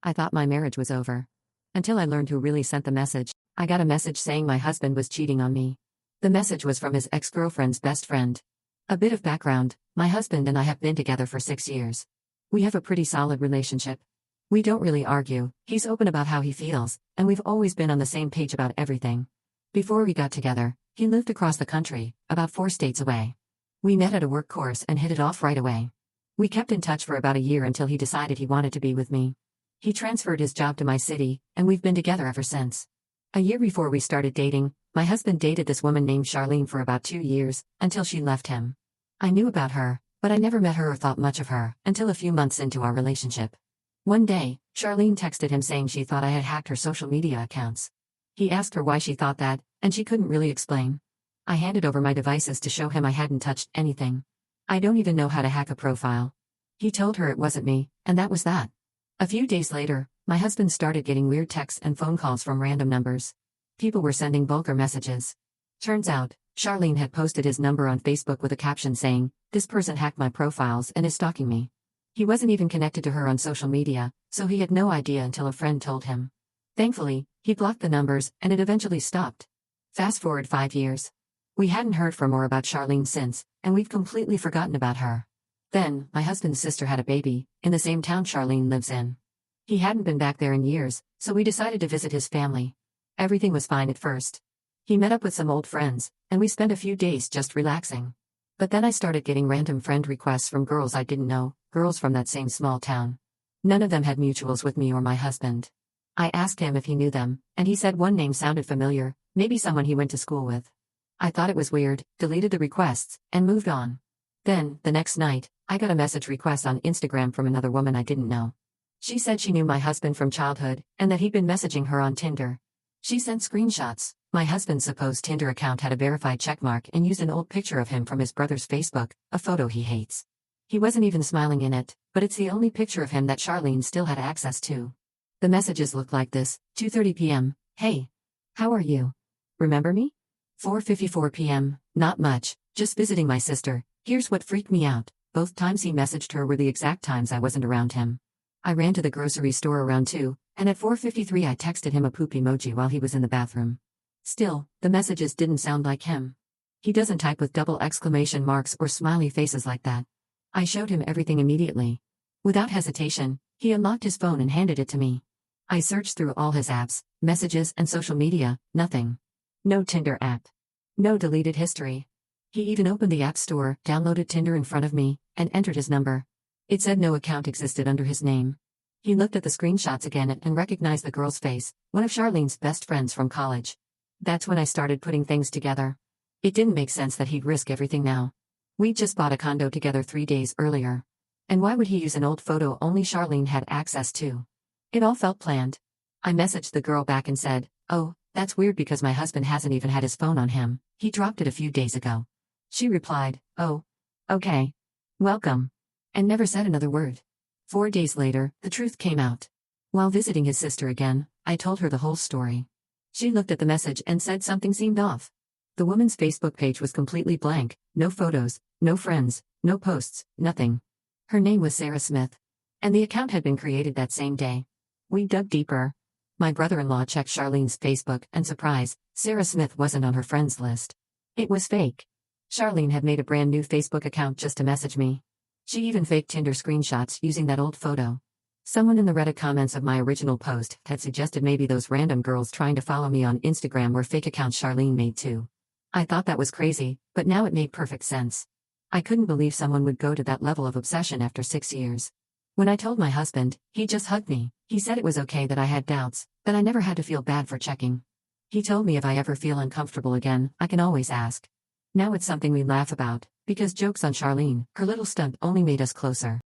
I thought my marriage was over. Until I learned who really sent the message. I got a message saying my husband was cheating on me. The message was from his ex-girlfriend's best friend. A bit of background: my husband and I have been together for 6 years. We have a pretty solid relationship. We don't really argue, he's open about how he feels, and we've always been on the same page about everything. Before we got together, he lived across the country, about 4 states away. We met at a work course and hit it off right away. We kept in touch for about a year until he decided he wanted to be with me. He transferred his job to my city, and we've been together ever since. A year before we started dating, my husband dated this woman named Charlene for about 2 years, until she left him. I knew about her, but I never met her or thought much of her, until a few months into our relationship. One day, Charlene texted him saying she thought I had hacked her social media accounts. He asked her why she thought that, and she couldn't really explain. I handed over my devices to show him I hadn't touched anything. I don't even know how to hack a profile. He told her it wasn't me, and that was that. A few days later, my husband started getting weird texts and phone calls from random numbers. People were sending vulgar messages. Turns out, Charlene had posted his number on Facebook with a caption saying, "This person hacked my profiles and is stalking me." He wasn't even connected to her on social media, so he had no idea until a friend told him. Thankfully, he blocked the numbers, and it eventually stopped. Fast forward 5 years. We hadn't heard from or about Charlene since, and we've completely forgotten about her. Then, my husband's sister had a baby, in the same town Charlene lives in. He hadn't been back there in years, so we decided to visit his family. Everything was fine at first. He met up with some old friends, and we spent a few days just relaxing. But then I started getting random friend requests from girls I didn't know, girls from that same small town. None of them had mutuals with me or my husband. I asked him if he knew them, and he said one name sounded familiar, maybe someone he went to school with. I thought it was weird, deleted the requests, and moved on. Then, the next night, I got a message request on Instagram from another woman I didn't know. She said she knew my husband from childhood, and that he'd been messaging her on Tinder. She sent screenshots. My husband's supposed Tinder account had a verified checkmark and used an old picture of him from his brother's Facebook, a photo he hates. He wasn't even smiling in it, but it's the only picture of him that Charlene still had access to. The messages looked like this: 2:30 p.m. Hey. How are you? Remember me? 4:54 p.m. Not much, just visiting my sister. Here's what freaked me out: both times he messaged her were the exact times I wasn't around him. I ran to the grocery store around 2, and at 4:53 I texted him a poop emoji while he was in the bathroom. Still, the messages didn't sound like him. He doesn't type with double exclamation marks or smiley faces like that. I showed him everything immediately. Without hesitation, he unlocked his phone and handed it to me. I searched through all his apps, messages, and social media, nothing. No Tinder app. No deleted history. He even opened the App Store, downloaded Tinder in front of me, and entered his number. It said no account existed under his name. He looked at the screenshots again and recognized the girl's face, one of Charlene's best friends from college. That's when I started putting things together. It didn't make sense that he'd risk everything now. We'd just bought a condo together 3 days earlier. And why would he use an old photo only Charlene had access to? It all felt planned. I messaged the girl back and said, "Oh, that's weird because my husband hasn't even had his phone on him. He dropped it a few days ago." She replied, "Oh. Okay. Welcome." And never said another word. 4 days later, the truth came out. While visiting his sister again, I told her the whole story. She looked at the message and said something seemed off. The woman's Facebook page was completely blank, no photos, no friends, no posts, nothing. Her name was Sarah Smith. And the account had been created that same day. We dug deeper. My brother-in-law checked Charlene's Facebook, and surprise, Sarah Smith wasn't on her friends list. It was fake. Charlene had made a brand new Facebook account just to message me. She even faked Tinder screenshots using that old photo. Someone in the Reddit comments of my original post had suggested maybe those random girls trying to follow me on Instagram were fake accounts Charlene made too. I thought that was crazy, but now it made perfect sense. I couldn't believe someone would go to that level of obsession after 6 years. When I told my husband, he just hugged me. He said it was okay that I had doubts, that I never had to feel bad for checking. He told me if I ever feel uncomfortable again, I can always ask. Now it's something we laugh about, because jokes on Charlene, her little stunt only made us closer.